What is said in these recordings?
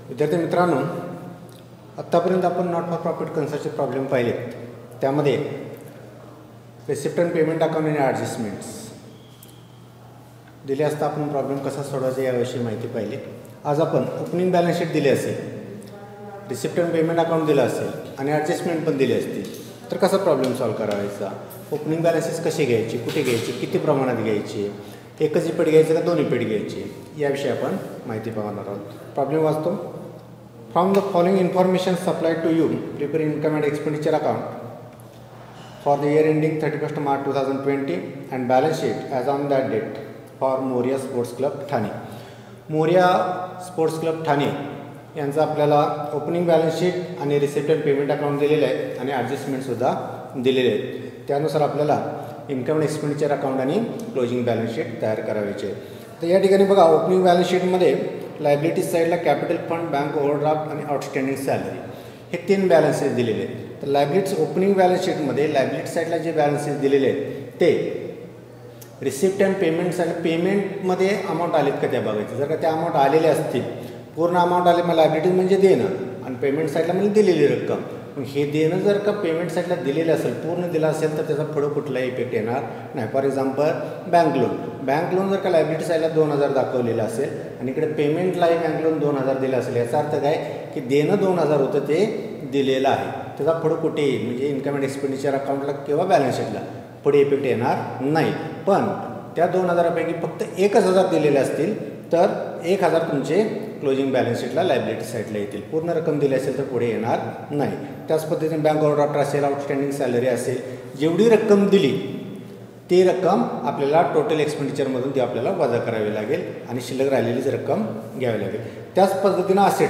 विद्यार्थी मित्रांनो, आत्तापर्यंत आपण नॉट फॉर प्रॉफिट कन्सर्टचे प्रॉब्लेम पाहिलेत. त्यामध्ये रिसिप्ट अँड पेमेंट अकाउंट आणि ॲडजस्टमेंट्स दिले असता आपण प्रॉब्लेम कसा सोडवायचा याविषयी माहिती पाहिली. आज आपण ओपनिंग बॅलन्स शीट दिली असेल, रिसिप्ट अँड पेमेंट अकाउंट दिलं असेल आणि ॲडजस्टमेंट पण दिली असतील तर कसा प्रॉब्लेम सॉल्व करायचा, ओपनिंग बॅलन्सेस कशी घ्यायची, कुठे घ्यायची, किती प्रमाणात घ्यायची, एकच पेड घ्यायचं का दोन्ही पेड घ्यायची याविषयी आपण माहिती पाहणार आहोत. प्रॉब्लेम वाचतो. From the following information supplied to you prepare income and expenditure account for the year ending 31 March 2020 and balance sheet as on that date for Moriya sports club Thane. Moriya sports club Thane यांचं आपल्याला opening balance sheet आणि receipt and payment account दिलेलं आहे आणि ॲडजस्टमेंटसुद्धा दिलेले आहेत. त्यानुसार आपल्याला इन्कम अँड एक्सपेंडिचर अकाउंट आणि क्लोजिंग बॅलन्स शीट तयार करायचे. तर या ठिकाणी बघा, ओपनिंग बॅलन्स शीटमध्ये लायबिलिटीज साईडला कॅपिटल फंड, बँक ओव्हरड्राफ्ट आणि आउटस्टँडिंग सॅलरी हे 3 बॅलन्सेस दिलेले आहेत. तर लायबिलिटीज ओपनिंग बॅलन्स शीटमध्ये लायबिलिटी साईडला जे बॅलन्सेस दिलेले आहेत ते रिसिप्ट अँड पेमेंट साईड, पेमेंटमध्ये अमाऊंट आलेत का त्या बघायचं. जर का त्या अमाऊंट आलेले असतील, पूर्ण अमाऊंट आले, मग लायबिलिटीज म्हणजे देणं आणि पेमेंट साईडला म्हणजे दिलेली रक्कम. मग हे देणं जर का पेमेंट साईडला दिलेलं असेल, पूर्ण दिलं असेल तर त्याचा पुढं कुठलाही इफेक्ट येणार नाही. फॉर एक्झाम्पल बँक लोन जर का लायबिलिटी साईडला 2000 दाखवलेलं असेल आणि इकडे पेमेंटलाही बँक लोन 2000 दिलं असेल, याचा अर्थ काय की देणं 2000 होतं ते दिलेलं आहे. त्याचा पुढं कुठेही म्हणजे इन्कम अँड एक्सपेंडिचर अकाउंटला किंवा बॅलन्स शीटला पुढे इफेक्ट येणार नाही. पण त्या 2000पैकी फक्त 1000 दिलेले असतील तर 1000 तुमचे क्लोजिंग बॅलन्स शीटला लायबिलिटी साईडला येतील. पूर्ण रक्कम दिली असेल तर पुढे येणार नाही. त्याच पद्धतीने बँक ओव्हरड्राफ्ट असेल, आउटस्टँडिंग सॅलरी असेल, जेवढी रक्कम दिली ती रक्कम आपल्याला टोटल एक्सपेंडिचरमधून ती आपल्याला वजा करावी लागेल आणि शिल्लक राहिलेलीच रक्कम घ्यावी लागेल. त्याच पद्धतीनं असेट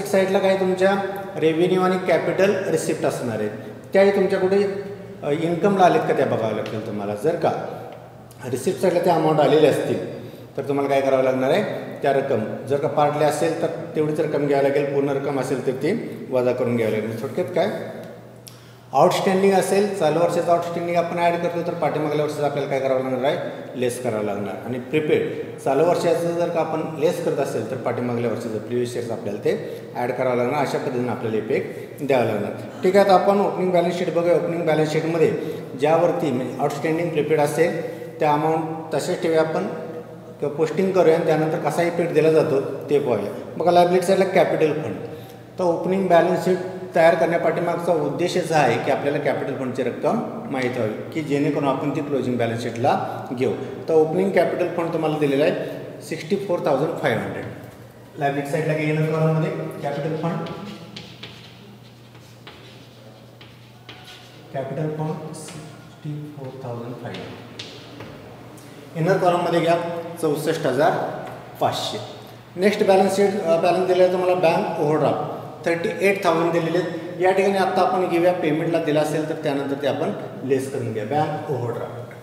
साईडला काय तुमच्या रेव्हेन्यू आणि कॅपिटल रिसिप्ट असणार आहेत. त्याही तुमच्याकडे इन्कमला आलेत का त्या बघावं लागतील तुम्हाला. जर का रिसिप्ट साईडला ते अमाऊंट आलेले असतील तर तुम्हाला काय करावं लागणार आहे, त्या रक्कम जर का पार्टले असेल तर तेवढीच रक्कम घ्यावी लागेल, पूर्ण रक्कम असेल तर ती वजा करून घ्यावी लागेल. थोडक्यात काय, आउटस्टँडिंग असेल, चालू वर्षाचं आउटस्टँडिंग आपण ॲड करतो तर पाठीमागल्या वर्षाचं आपल्याला काय करावं लागणार आहे, लेस करावं लागणार. आणि प्रिपेड चालू वर्षाचं जर का आपण लेस करत असेल तर पाठीमागल्या वर्षाचं प्रिव्हियस इयर्स आपल्याला ते ॲड करावं लागणार. अशा पद्धतीने आपल्याला इफेक्ट द्यावा लागणार. ठीक आहे, आता आपण ओपनिंग बॅलन्स शीट बघूया. ओपनिंग बॅलन्स शीटमध्ये ज्यावरती म्हणजे आउटस्टँडिंग प्रिपेड असेल त्या अमाऊंट तसेच ठेवूया आपण किंवा पोस्टिंग करूया आणि त्यानंतर कसा इफेक्ट दिला जातो ते पाहूया. बघा, लायबिलिटी साईडला कॅपिटल फंड. तर ओपनिंग बॅलन्स शीट तयार करण्यापाठीमागचा उद्देशच आहे की आपल्याला कॅपिटल फंडची रक्कम माहीत व्हावी की जेणेकरून आपण ती क्लोजिंग बॅलन्स शीटला घेऊ. तर ओपनिंग कॅपिटल फंड तुम्हाला दिलेला आहे 64,500. लायबिलिटी साईडला येणार कॉलममध्ये कॅपिटल फंड 64,500. इनर कॉलममध्ये घ्या 64,500. नेक्स्ट बॅलन्स शीट बॅलन्स दिलेला आहे तुम्हाला बँक ओव्हरड्राफ्ट 38,000 दिलेले आहेत. या ठिकाणी आता आपण घेऊया पेमेंटला दिला असेल तर त्यानंतर ते आपण लेस करून घ्या. Bank overdraft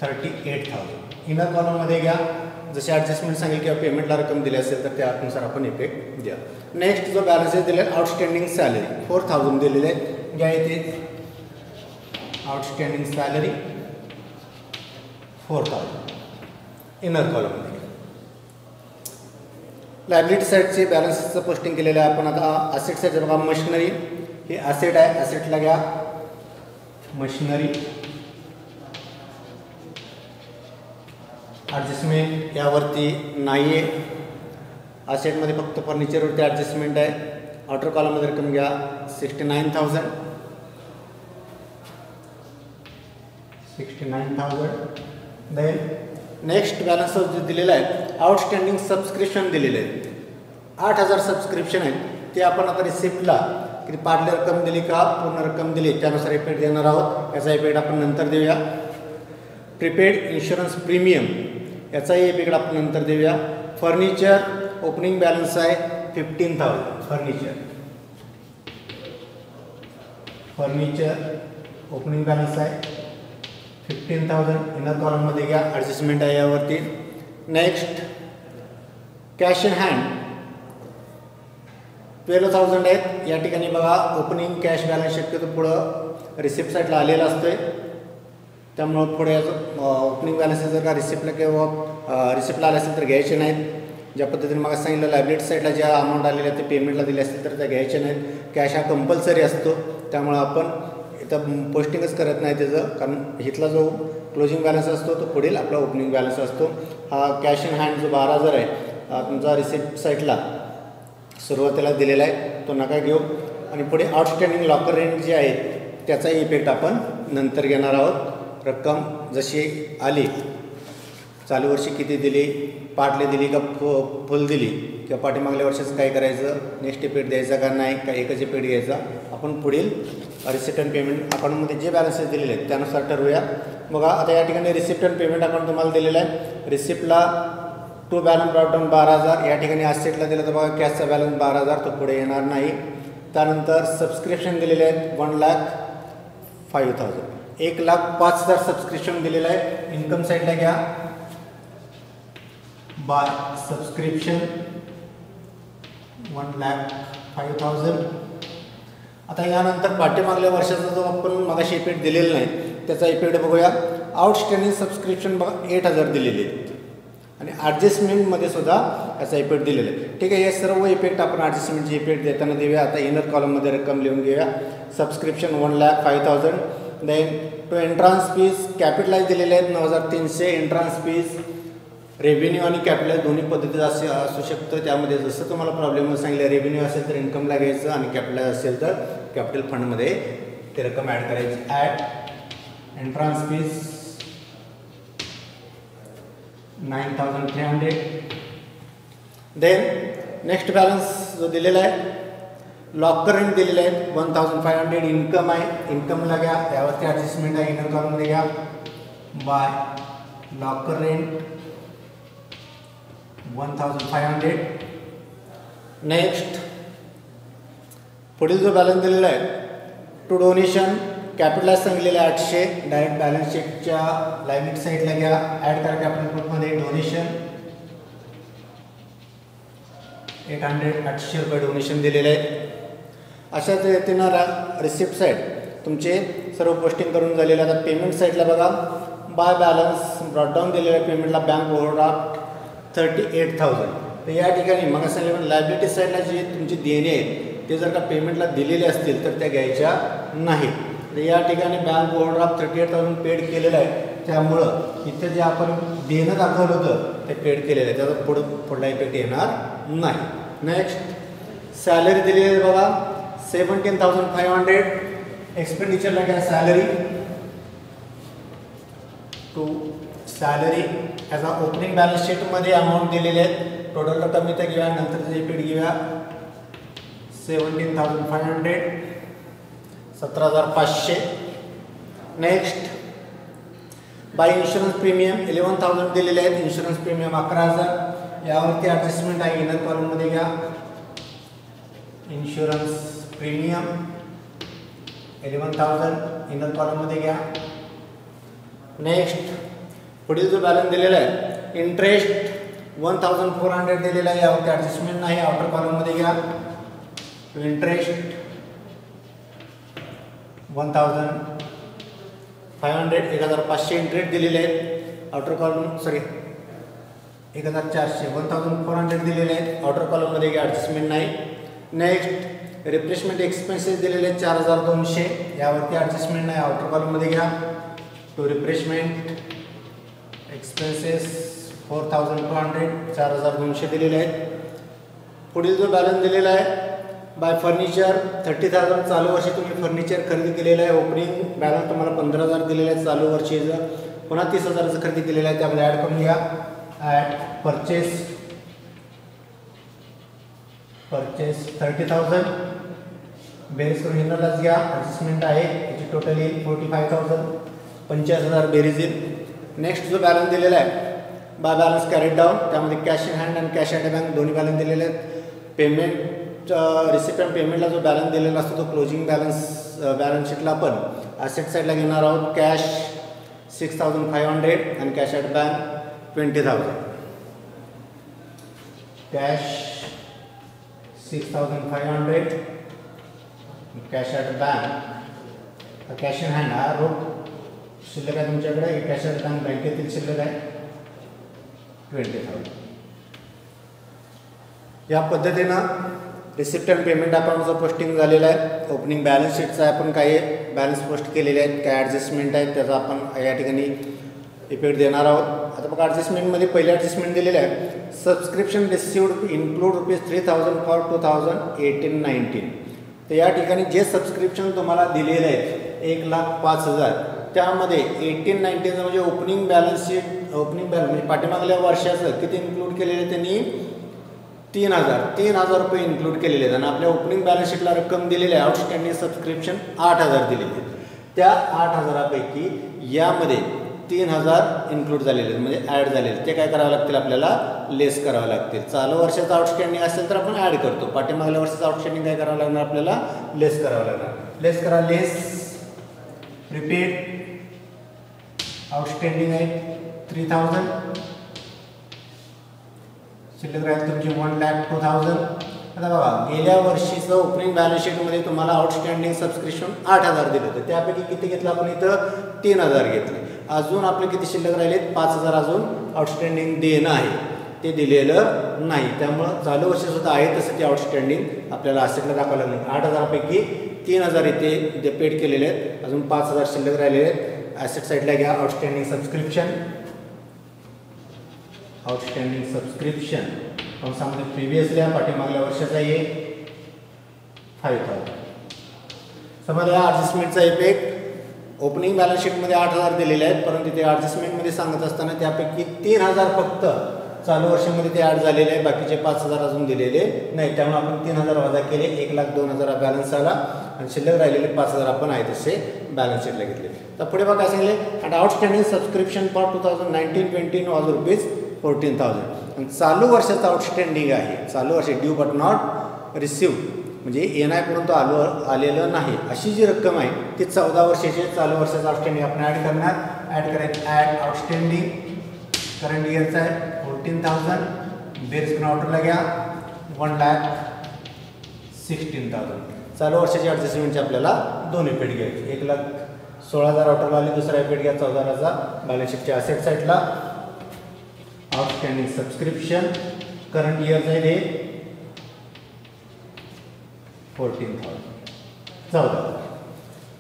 38,000. इनर कॉलममध्ये घ्या जसे ॲडजस्टमेंट सांगेल किंवा पेमेंटला रक्कम दिली असेल तर त्यानुसार आपण इफेक्ट द्या. नेक्स्ट जो बॅलन्सेस दिले आउटस्टँडिंग सॅलरी 4,000 दिलेले आहेत. घ्या इथे आउटस्टँडिंग सॅलरी 4,000 इनर कॉलममध्ये. लायबिलिटी साईडचे बॅलन्सेसचं पोस्टिंग केलेलं आहे आपण. आता असेट साईडचं बघा, मशिनरी हे असेट आहे, असेटला घ्या मशिनरी. ॲडजस्टमेंट यावरती नाही आहे, असेटमध्ये फक्त फर्निचरवरती ॲडजस्टमेंट आहे. आउटर कॉलममध्ये रक्कम घ्या 69,000. देन नेक्स्ट बॅलन्स दिलेला आहे आउटस्टँडिंग सबस्क्रिप्शन दिलेले आहेत 8,000 सबस्क्रिप्शन आहेत. ते आपण आता रिसिप्टला किती पार्टली रक्कम दिली का पूर्ण रक्कम दिली त्यानुसार इफेक्ट देणार आहोत. याचा इफेक्ट आपण नंतर देऊया. प्रिपेड इन्शुरन्स प्रीमियम याचाही इफेक्ट आपण नंतर देऊया. फर्निचर ओपनिंग बॅलन्स आहे 15,000. फर्निचर ओपनिंग बॅलन्स आहे 15,000. इनर कॉलममध्ये घ्या ॲडजस्टमेंट आहे यावरती. नेक्स्ट कॅश इन हँड 12,000 आहेत. या ठिकाणी बघा ओपनिंग कॅश बॅलन्स शक्यतो पुढं रिसिप्ट साईडला आलेला असतोय त्यामुळं पुढे ओपनिंग बॅलन्स जर का रिसिप्टला किंवा रिसिप्टला आले असेल तर घ्यायचे नाहीत. ज्या पद्धतीने मला सांगितलं लायबिलिटी साईडला ज्या अमाऊंट आलेल्या ते पेमेंटला दिले असतील तर त्या घ्यायच्या नाहीत. कॅश हा कंपल्सरी असतो, त्यामुळं आपण इथं पोस्टिंगच करत नाही त्याचं, कारण इथला जो क्लोजिंग बॅलन्स असतो तो पुढील आपला ओपनिंग बॅलन्स असतो. हा कॅश इन हँड जो 12,000 आहे तुमचा रिसिप्ट साईडला सुरुवातीला दिलेला आहे तो नका घेऊ. आणि पुढे आउटस्टँडिंग लॉकर रेंट जे आहे त्याचा इफेक्ट आपण नंतर घेणार आहोत. रक्कम जशी आली, चालू वर्षी किती दिली, पार्टली दिली का फुल दिली, किंवा पाठीमागल्या वर्षाचं काय करायचं, नेक्स्ट इफेक्ट द्यायचा का नाही, का एकच इफेक्ट घ्यायचा, आपण पुढील रिसिप्ट अँड पेमेंट अकाउंटमध्ये जे बॅलन्सेस दिलेले आहेत त्यानुसार ठरवूया. बघा आता या ठिकाणी रिसिप्ट अँड पेमेंट अकाउंट तुम्हाला दिलेलं आहे. रिसिप्टला टू बॅलन्स ब्रॉटडाऊन 12,000, या ठिकाणी असेटला दिलं तर बघा कॅशचा बॅलन्स 12,000 तो पुढे येणार नाही. त्यानंतर सबस्क्रिप्शन दिलेले आहेत 1,05,000, 1,05,000 सबस्क्रिप्शन दिलेलं आहे. इन्कम साईडला घ्या बाय सबस्क्रिप्शन 1,05,000. आता यानंतर पाठीमागल्या वर्षाचा जो आपण मगाशी इफेक्ट दिलेला नाही त्याचा इफेक्ट बघूया. आउटस्टँडिंग सबस्क्रिप्शन बघा 8,000 दिलेले आहेत आणि ॲडजस्टमेंटमध्ये सुद्धा याचा इफेक्ट दिलेला आहे. ठीक आहे, हे सर्व इफेक्ट आपण ॲडजस्टमेंटचे इफेक्ट देताना देऊया. आता इनर कॉलममध्ये रक्कम लिहून घेऊया. Subscription 1,05,000. Then to entrance fees capitalise दिलेले आहेत 9,300. एंट्रान्स फीज रेव्हेन्यू आणि कॅपिटलाइज दोन्ही पद्धतीचं असू शकतं. त्यामध्ये जसं तुम्हाला प्रॉब्लेम सांगितलं, रेव्हेन्यू असेल तर इन्कमला घ्यायचं आणि कॅपिटलाइज असेल तर कॅपिटल फंडमध्ये ते रक्कम ॲड करायची. Add entrance fees 9,300. Then next balance जो दिलेला आहे लॉकर रेंट दिलेला आहे 1,500. इन्कम आहे, इन्कमला घ्या, त्यावरती ॲडजस्टमेंट आहे, इनर कॉलममध्ये घ्या बाय लॉकर रेंट 1,500. नेक्स्ट पुढील जो बॅलन्स दिलेला आहे टू डोनेशन कॅपिटलाइज सांगितलेलं आहे 800. डायरेक्ट बॅलन्स शीटच्या लायबिलिटी साईडला घ्या, ॲड करा कॅपिटल ग्रुपमध्ये डोनेशन 800 रुपये डोनेशन दिलेले आहे. अशाच रीतीनं रिसिप्ट साईड तुमचे सर्व पोस्टिंग करून झालेले. आता पेमेंट साईडला बघा बाय बॅलन्स ब्रॉडडाऊन दिलेलं आहे पेमेंटला बँक ओव्हरड्राफ्ट 38,000. तर या ठिकाणी मग सांगितलं लायबिलिटी साईडला जे तुमची देणे आहेत ते जर का पेमेंटला दिलेले असतील तर त्या घ्यायच्या नाही. तर या ठिकाणी बँक ओव्हरड्राफ्ट 38,000 पेड केलेलं आहे, त्यामुळं इथं जे आपण देणं दाखवलं होतं ते पेड केलेलं आहे, त्याचा पुढला इफेक्ट येणार नाही. नेक्स्ट सॅलरी दिलेली आहे बघा 17,500. एक्सपेंडिचरला घ्या salary to salary as a opening balance शीटमध्ये अमाऊंट दिलेले आहेत. टोटल रक्कम इथं घेऊया, नंतर इफेक्ट घेऊया 17,500 17,500. नेक्स्ट बाय इन्शुरन्स प्रीमियम 11,000 दिलेले आहेत. इन्शुरन्स प्रीमियम 11,000, यावरती ॲडजस्टमेंट आहे, इनर कॉलममध्ये घ्या इन्शुरन्स प्रीमियम 11,000 इनर कॉलममध्ये घ्या. नेक्स्ट पुढील जो बॅलन्स दिलेला आहे इंटरेस्ट 1,400 दिलेला आहे, यावरती ॲडजस्टमेंट नाही, आउटर कॉलममध्ये घ्या. इंटरेस्ट 1,500 1,500 इंटरेस्ट दिलेले आहेत. आउटर कॉलम 1,400 1,400 दिलेले आहेत, आउटर कॉलममध्ये घ्या, ॲडजस्टमेंट नाही. नेक्स्ट रिप्लेसमेंट एक्सपेन्सेस दिलेले आहेत 4,200, यावरती ॲडजस्टमेंट नाही, आउटर कॉलममध्ये घ्या. टू रिप्लेसमेंट एक्सपेन्सेस 4,200 4,200 दिलेले आहेत. पुढील जो बॅलन्स दिलेला आहे बाय फर्निचर 30,000, चालू वर्षी तुम्ही फर्निचर खरेदी केलेलं आहे. ओपनिंग बॅलन्स तुम्हाला 15,000 दिलेलं आहे, चालू वर्षीचं पुन्हा 30,000चं खरेदी केलेलं आहे, त्यामध्ये ॲड करून घ्या. ॲड परचेस 30,000 बेरीज करून इनरलाच घ्या, ॲडजस्टमेंट आहे, याची टोटल येईल 45,000 50,000 बेरीज येईल. नेक्स्ट जो बॅलन्स दिलेला आहे बाय बॅलन्स कॅरीड डाऊन, त्यामध्ये कॅश इन हँड आणि कॅश ॲट बँक दोन्ही बॅलन्स दिलेले आहेत. पेमेंट रिसिप्ट अँड पेमेंटला जो बॅलन्स दिलेला असतो तो क्लोजिंग बॅलन्स शीटला आपण ॲसेट साईडला घेणार आहोत. कॅश 6,500 आणि cash at bank 20,000. Cash 6,500 cash at bank, cash in hand हा रोख शिल्लक आहे तुमच्याकडे एक कॅश आणि बँकेतील शिल्लक आहे 20,000. या पद्धतीनं रिसिप्ट अँड पेमेंट अकाउंटचं पोस्टिंग झालेलं आहे. ओपनिंग बॅलन्स शीटचं आपण काही बॅलन्स पोस्ट केलेले आहेत, काही ॲडजस्टमेंट आहेत, त्याचा आपण या ठिकाणी इफेक्ट देणार आहोत. आता बघा ॲडजस्टमेंटमध्ये पहिले ॲडजस्टमेंट दिलेलं आहे, सबस्क्रिप्शन रिसिव्ड इन्क्लूड ₹3,000 फॉर 2018-19. तर या ठिकाणी जे सबस्क्रिप्शन तुम्हाला दिलेलं आहे 1,05,000 त्यामध्ये 18-19 म्हणजे ओपनिंग बॅलन्स शीट म्हणजे पाठीमागल्या वर्षाचं किती इन्क्लूड केलेलं आहे त्यांनी 3,000 रुपये इन्क्लूड केलेले आहेत. आणि आपल्या ओपनिंग बॅलन्स शीटला रक्कम दिलेली आहे आउटस्टँडिंग सबस्क्रिप्शन 8,000 दिलेली आहे. त्या 8,000पैकी यामध्ये 3,000 इन्क्लूड झालेले आहेत म्हणजे ॲड झालेले, ते काय करावं लागतील आपल्याला लेस करावं लागतील. चालू वर्षाचं आउटस्टँडिंग असेल तर आपण ॲड करतो, पाठीमागल्या वर्षाचं आउटस्टँडिंग काय करावं लागणार आपल्याला लेस करावं लागणार. लेस करा, लेस प्रीपेड आउटस्टँडिंग आहे 3,000, शिल्लक राहील तुमची 1,02,000. आता बघा गेल्या वर्षीचं ओपनिंग बॅलन्स शीटमध्ये तुम्हाला आउटस्टँडिंग सबस्क्रिप्शन 8,000 दिलं होतं, त्यापैकी किती घेतलं आपण इथं 3,000 घेतले. अजून आपले किती शिल्लक राहिलेत 5,000 अजून आउटस्टँडिंग देणं आहे ते दिलेलं नाही. त्यामुळं चालू वर्षीसुद्धा आहे तसं ते आउटस्टँडिंग आपल्याला असेटला दाखवावं लागणार. 8,000पैकी 3,000 इथे पेड केलेले आहेत, अजून 5,000 शिल्लक राहिलेले आहेत. ॲसेट साईडला घ्या आउटस्टँडिंग सबस्क्रिप्शन कंसामध्ये प्रिव्हियसली पाठीमागल्या वर्षाचा ये 5,000. समजा या ॲडजस्टमेंटचा इफेक्ट ओपनिंग बॅलन्स शीटमध्ये 8,000 दिलेले आहेत, परंतु ते ॲडजस्टमेंटमध्ये सांगत असताना त्यापैकी 3,000 फक्त चालू वर्षामध्ये ते ॲड झालेले आहे, बाकीचे 5,000 अजून दिलेले नाही. त्यामुळे आपण 3,000 वजा केले, 1,02,000 बॅलन्स आला आणि शिल्लक राहिलेले 5,000 आपण आहे तसे बॅलन्स शीटला घेतले. तर पुढे बघा काय सांगितले, and outstanding subscription for 2019-20 was ₹14,000. आणि चालू वर्षाचं आउटस्टँडिंग आहे, चालू वर्ष ड्यू बट नॉट रिसिव्ह म्हणजे येणार परंतु आलेलं नाही अशी जी रक्कम आहे ती 14 वर्षाची चालू वर्षाचं आउटस्टँडिंग आपण ॲड करणार. ॲड करायचं, ॲड आउटस्टँडिंग करंट इयरचा आहे 14,000, बेरीज आउटरला घ्या 1,16,000. चालू वर्षाची ॲडजस्टमेंटची आपल्याला दोन्ही पेड घ्यायची, 1,16,000 आउटरला आली, दुसरा पेड घ्या 14,000चा बॅलन्स शीटच्या असेट साईडला. आउटस्टँडिंग सबस्क्रिप्शन करंट इयरचं आहे हे 14,000. 14,000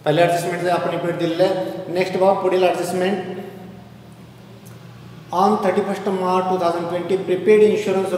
पहिल्या ॲडजस्टमेंटचं आपण पेड दिलेलं आहे. नेक्स्ट बघा पुढील adjustment, on 31 March 2020 prepaid insurance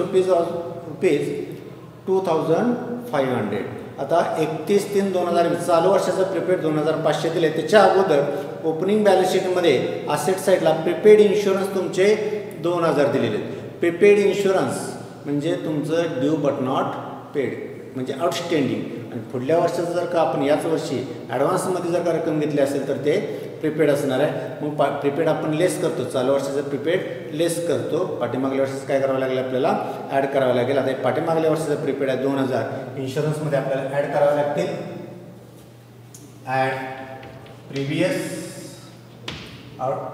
₹2,500. आता 31/3/2020 चालू वर्षाचं प्रीपेड 2,500 दिले. त्याच्या अगोदर ओपनिंग बॅलन्स शीटमध्ये असेट साईडला प्रीपेड इन्शुरन्स तुमचे 2,000 दिलेले आहेत. प्रीपेड इन्शुरन्स म्हणजे तुमचं ड्यू बट नॉट पेड म्हणजे आउटस्टँडिंग. आणि पुढल्या वर्षाचं जर का आपण याच वर्षी ॲडव्हान्समध्ये जर का रक्कम घेतली असेल तर ते प्रीपेड असणार आहे. मग प्रीपेड आपण लेस करतो, चालू वर्षाचं प्रीपेड लेस करतो, पाठीमागल्या वर्षाचं काय करावं लागेल आपल्याला ॲड करावं लागेल. आता पाठीमागल्या वर्षाचं प्रीपेड आहे 2,000, इन्शुरन्समध्ये आपल्याला ॲड करावं लागतील. ॲड प्रिव्हियस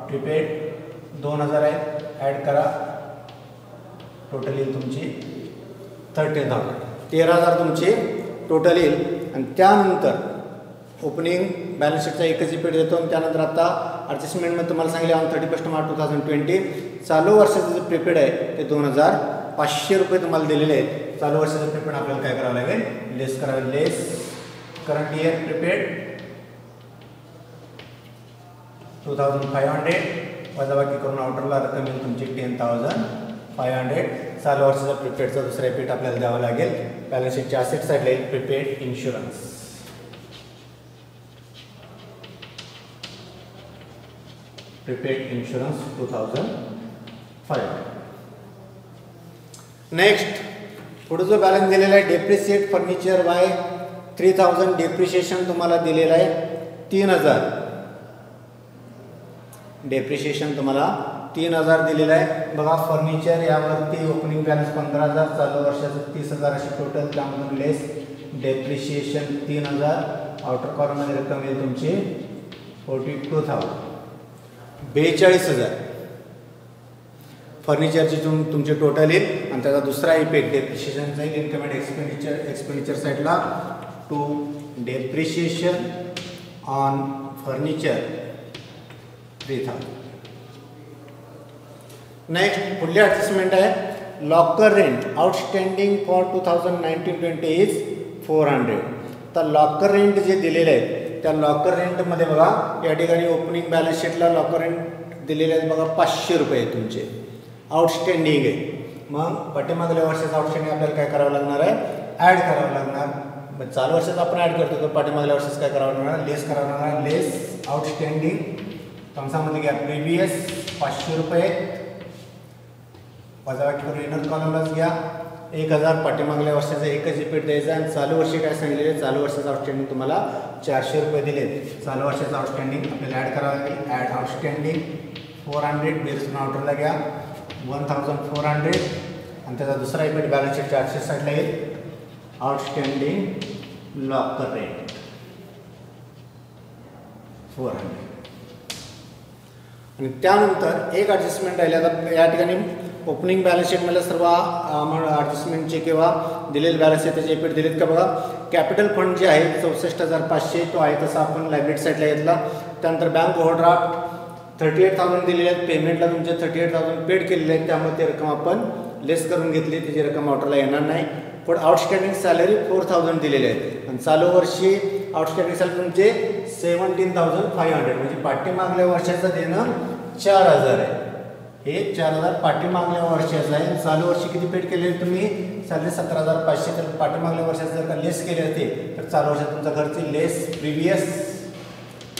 प्रीपेड 2,000 आहे, ॲड करा, टोटल येईल तुमची 13,000. 13,000 तुमची टोटल येईल. आणि त्यानंतर ओपनिंग बॅलन्स शीटचा एकच पेड देतो. आणि त्यानंतर आता ॲडजस्टमेंटमध्ये तुम्हाला सांगितले ऑन 31 मार्च 2020 चालू वर्षाचं जे प्रीपेड आहे ते 2,500 रुपये तुम्हाला दिलेले आहेत. चालू वर्षाचं प्रीपेड आपल्याला काय करावं लागेल लेस करावे. लेस करंट इयर प्रीपेड 2,500 वजाबाकी करून आउटरला रक्कम येईल तुमची 10,500. चालू वर्षाचा प्रीपेडचा दुसरा पेड आपल्याला द्यावा लागेल. बॅलन्स शीटच्या असेट साईडला येईल prepaid insurance. Prepaid insurance 2,500. Next पुढे जो बॅलन्स दिलेला आहे डेप्रिशिएट फर्निचर बाय 3,000. डेप्रिशिएशन तुम्हाला दिलेलं आहे 3,000. डेप्रिशिएशन तुम्हाला 3,000 दिलेलं आहे. बघा फर्निचर यावरती ओपनिंग बॅलन्स 15,000, चालू वर्षाचं 30,000 अशी टोटल, त्यामधून लेस डेप्रिशिएशन 3,000. आउटर कॉलममध्ये रक्कम येईल तुमची 42,000. 42,000 फर्निचरची तुमचे टोटल येईल. आणि त्याचा दुसरा इफेक्ट डेप्रिशिएशनचा येईल इन्कम अँड एक्सपेंडिचर साईडला to depreciation on furniture 3000. Next पुढली ॲडजस्टमेंट आहे locker rent outstanding for 2019-20 is 400. तर लॉकर रेंट जे दिलेले आहेत त्या लॉकर रेंटमध्ये बघा या ठिकाणी ओपनिंग बॅलन्स शीटला लॉकर रेंट दिलेले आहेत बघा 500 रुपये तुमचे आउटस्टँडिंग आहे. मग पाठीमागल्या वर्षाचं आउटस्टँडिंग आपल्याला काय करावं लागणार आहे ॲड करावं लागणार. मग चालू वर्षाचं आपण ॲड करतो तर पाठीमागल्या वर्षाचं काय करावं लागणार लेस करावं लागणार. लेस आउटस्टँडिंग कंसामध्ये घ्या प्रिव्हियस 500 रुपये वजाबाकी करून इनर कॉलमलाच घ्या 1000 पाठीमागल्या वर्षाचं एकच रिपीट द्यायचं आणि चालू वर्षी काय सांगितलेले चालू वर्षाचं आउटस्टँडिंग तुम्हाला 400 रुपये दिले. चालू वर्षाचं आउटस्टँडिंग आपल्याला ॲड करावं लागेल. ॲड आउटस्टँडिंग 400 बेस आउटरला घ्या 1400 आणि त्याचा दुसरा रिपीट बॅलन्स शीट 400 साईडला येईल. आउटस्टँडिंग लॉकर रेंट 400 आणि त्यानंतर एक ॲडजस्टमेंट राहिले. आता या ठिकाणी ओपनिंग बॅलन्स शीटमध्ये सर्व ॲडजस्टमेंटचे किंवा दिलेले बॅलन्स आहे त्याचे रिपीट दिलेत का बघा. कॅपिटल फंड जे आहे 64,500 तो आहे तसा आपण लायबिलिटी साईडला घेतला. त्यानंतर बँक ओव्हरड्राफ्ट 38,000 दिलेले आहेत. पेमेंटला तुमचे 38,000 पेड केलेले आहेत त्यामुळे ती रक्कम आपण लेस करून घेतली त्याची रक्कम ऑर्डरला येणार नाही. पण आउटस्टँडिंग सॅलरी 4,000 दिलेले आहेत आणि चालू वर्षी आउटस्टँडिंग सॅलरी तुमचे 17,500 म्हणजे पाठीमागल्या वर्षाचं देणं 4,000 आहे. हे 4,000 पाठीमागल्या वर्षाचं आहे. चालू वर्षी किती पेड केले तुम्ही सॅलरी 17,500 तर पाठीमागल्या वर्षाचं जर का लेस केले असते तर चालू वर्षात तुमचा खर्च लेस प्रिव्हियस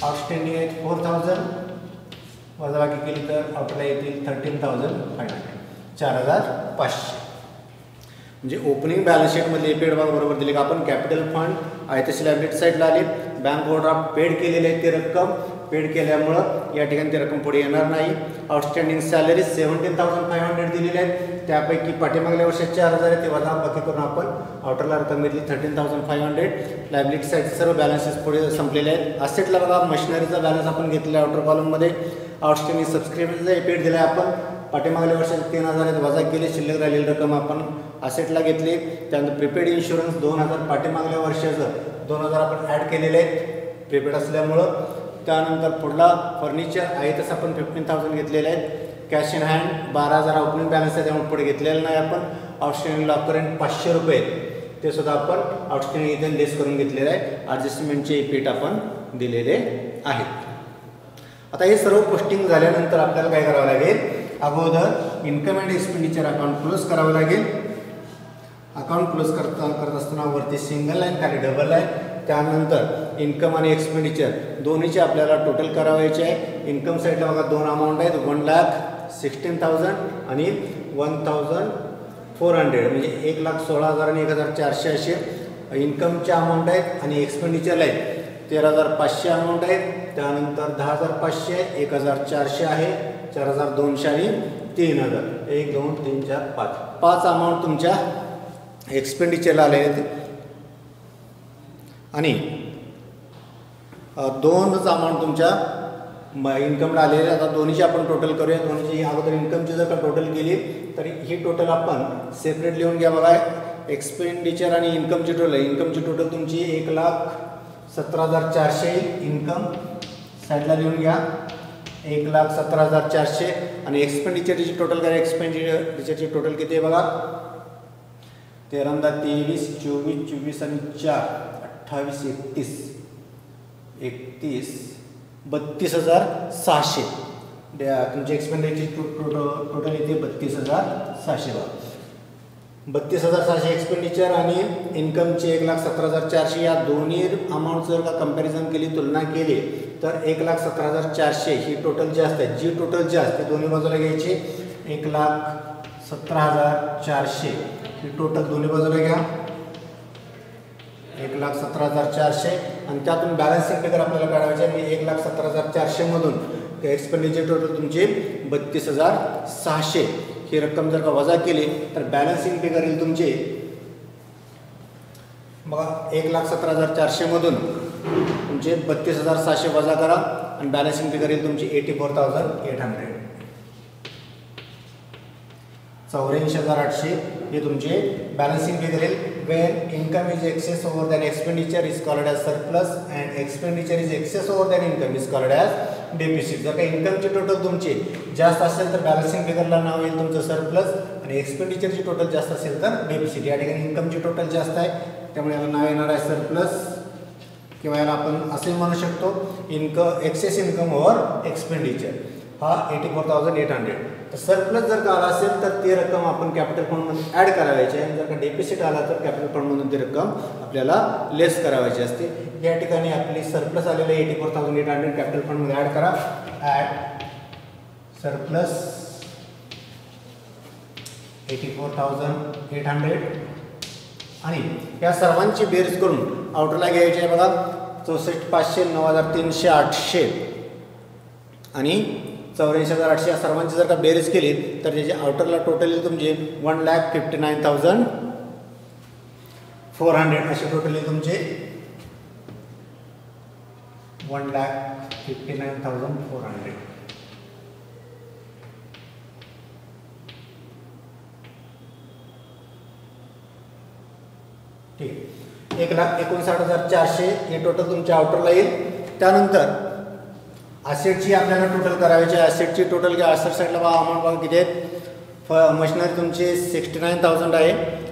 आउटस्टँडिंग आहे 4,000 वजाबाकी केली तर आपल्याला येतील 13,500 4,500. म्हणजे ओपनिंग बॅलन्स शीटमध्ये पेड बरोबर दिले का आपण कॅपिटल फंड आहे तशी लायबिलिटी साईडला आली. बँक ओव्हरड्राफ्ट पेड केलेले आहे ते रक्कम पेड केल्यामुळं या ठिकाणी ती रक्कम पुढे येणार नाही. आउटस्टँडिंग सॅलरी 17,500 दिलेली आहेत त्यापैकी पाठीमागल्या वर्षात 4,000 आहे ते वजाबाकी करून आपण आउटरला रक्कम घेतली 13,500. लायबिलिटी साईडचे सर्व बॅलन्सेस पुढे संपलेले आहेत. असेटला बघा मशिनरीचा बॅलन्स आपण घेतलेला आउटर कॉलममध्ये. आउटस्टँडिंग सबस्क्रिप्शनचा पेड दिला आहे आपण पाठीमागल्या वर्षात 3,000 वजा केले शिल्लक राहिलेली रक्कम आपण असेटला घेतली. त्यानंतर प्रिपेड इन्शुरन्स 2,000 पाठीमागल्या वर्षाचं 2,000 आपण ॲड केलेले आहेत प्रिपेड असल्यामुळं. त्यानंतर पुढला फर्निचर आहे तसं आपण 15,000 घेतलेले आहेत. Cash in hand 12,000 opening balance आहे त्यामुळे पुढे घेतलेलं नाही आपण. आउटस्टँडिंग लॉकर रेंट 500 रुपये ते सुद्धा आपण आउटस्टँडिंग इथे लेस करून घेतलेलं आहे. ॲडजस्टमेंटचे पीठ आपण दिलेले आहेत. आता हे सर्व पोस्टिंग झाल्यानंतर आपल्याला काय करावं लागेल अगोदर income and expenditure account close करावं लागेल. अकाउंट क्लोज करत असताना वरती सिंगल लाईन खाली डबल लाईन त्यानंतर इन्कम आणि एक्सपेंडिचर दोन्हीचे आपल्याला टोटल करावायचे आहे. इन्कम साईडला बघा दोन अमाऊंट आहेत 1,16,000 आणि 1,400 म्हणजे 1,16,000 आणि 1,400 असे इन्कमचे अमाऊंट आहेत आणि एक्सपेंडिचरला आहेत 13,500 अमाऊंट आहेत. त्यानंतर 10,500 1,400 आहे 4,200 आणि 3,000 1 2 3 4 5 अमाऊंट तुमच्या एक्सपेंडिचरला आले आहेत आणि 2च अमाऊंट तुमच्या इन्कमला आलेले. आता दोन्हीची आपण टोटल करूया. दोन्हीची अगोदर इन्कमची जर का टोटल केली तर ही टोटल आपण सेपरेट लिहून घ्या बघा. एक्सपेंडिचर आणि इन्कमची टोटल इन्कमची टोटल तुमची 1,17,400 इन्कम साईडला लिहून घ्या 1,17,400 आणि एक्सपेंडिचरची टोटल करा. एक्सपेंडिचरची टोटल किती आहे बघा 13 23 24 24 आणि 4 28 31 32,600 तुमची एक्सपेंडिचरची टोटल येते 32,600 बघा. 32,600 एक्सपेंडिचर आणि इन्कमचे 1,17,400 या दोन्ही अमाऊंट जर का कंपॅरिझन केली तुलना केली तर 1,17,400 ही टोटल जी असते जी टोटल जी असते दोन्ही बाजूला घ्यायची 1,17,400 ही टोटल दोन्ही बाजूला घ्या 1,17,400 आणि त्यातून बॅलन्सिंग फिगर आपल्याला काढायचे आहे. 1,17,400 मधून एक्सपेंडिचर टोटल तुमचे 32,600 ही रक्कम जर का वजा केली तर बॅलन्सिंग फिगर येईल तुमचे बघा 1,17,400 मधून तुमचे 32,600 वजा करा आणि बॅलन्सिंग फिगर येईल तुमची 84,800 84,800 हे तुमचे बॅलन्सिंग फिगर येईल. When income is excess over than expenditure is called as surplus and expenditure is excess over than income is called as deficit. जर का इन्कमची टोटल तुमची जास्त असेल तर बॅलन्सिंग फिगरला नाव येईल तुमचं सरप्लस आणि एक्सपेंडिचरची टोटल जास्त असेल तर डेफिसिट. या ठिकाणी इन्कमची टोटल जास्त आहे त्यामुळे याला नाव येणार आहे सरप्लस किंवा याला आपण असे म्हणू शकतो एक्सेस इन्कम ओव्हर एक्सपेंडिचर. हा 84,800. तर सरप्लस जर का आला असेल तर ती रक्कम आपण कॅपिटल फंडमध्ये ॲड करावायची आहे. जर का डेफिसिट आला तर कॅपिटल फंडमधून ती रक्कम आपल्याला लेस करावायची असते. या ठिकाणी आपली सरप्लस आलेले 84,800 कॅपिटल फंडमध्ये ॲड करा. ॲड सरप्लस 84,800 आणि या सर्वांची बेरीज करून आउटरला घ्यायची आहे बघा. 64,500, 9,300, 800 आणि 84,800 या सर्वांची जर का बेरीज केली तर त्याची आउटरला टोटल येईल तुमची 1,59,400 अशी टोटल येईल तुमचे 1,59,400. ठीक आहे. 1,59,400 हे टोटल तुमच्या आउटरला येईल. त्यानंतर ॲसेटची आपल्याला टोटल करायची आहे. ॲसेटची टोटल घ्या. ॲसेट साईडला बघा अमाऊंट बघा किती आहेत. मशिनरी तुमची 69,000 आहे.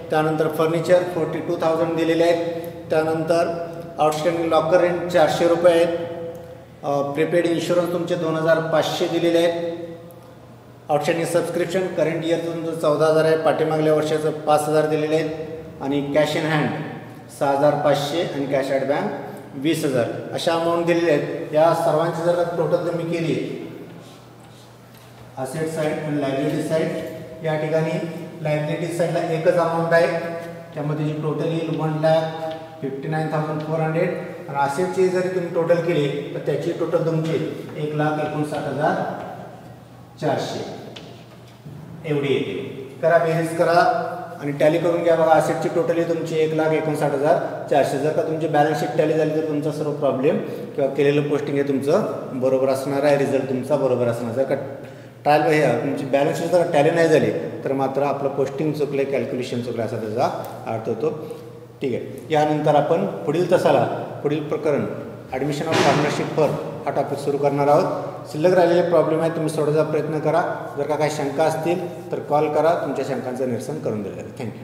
त्यानंतर फर्निचर 42,000 दिलेले आहेत. त्यानंतर आउटस्टँडिंग लॉकर रेंट 400 रुपये आहेत. प्रीपेड इन्शुरन्स तुमचे 2,500 दिलेले आहेत. आउटस्टँडिंग सबस्क्रिप्शन करंट इयर तुमचं 14,000 आहे. पाठीमागल्या वर्षाचं 5,000 दिलेले आहेत आणि कॅश इन हँड 6,500 आणि कॅश ॲट बँक 20,000 अशा अमाऊंट दिलेले आहेत. या सर्वांची जर टोटल तुम्ही केली असेट साईड आणि लायबिलिटी साईड, या ठिकाणी लायबिलिटी साईडला एकच अमाऊंट आहे त्यामध्ये जी टोटल येईल 1,59,400 आणि असेटची जरी तुम्ही टोटल केली तर त्याची टोटल तुमची 1,59,400 एवढी येते. करा बेरीज करा आणि टॅली करून घ्या बघा. असेटची टोटली तुमची 1,59,400. जर का तुमची बॅलन्स शीट टॅली झाली तर तुमचा सर्व प्रॉब्लेम किंवा केलेलं पोस्टिंग हे तुमचं बरोबर असणार आहे. रिझल्ट तुमचा बरोबर असणार. जर का ट्रायल हे तुमची बॅलन्स शीट जर टॅली नाही झाली तर मात्र आपलं पोस्टिंग चुकलं, कॅल्क्युलेशन चुकलं असा त्याचा अर्थ होतो. ठीक आहे. यानंतर आपण पुढील पुढील प्रकरण ॲडमिशन ऑफ पार्टनरशिप फर्म हा टॉपिक सुरू करणार आहोत. शिल्लक राहिलेले प्रॉब्लेम आहे तुम्ही सोडवायचा प्रयत्न करा. जर का काही शंका असतील तर कॉल करा. तुमच्या शंकांचं निरसन करून दिलं जाईल. थँक्यू.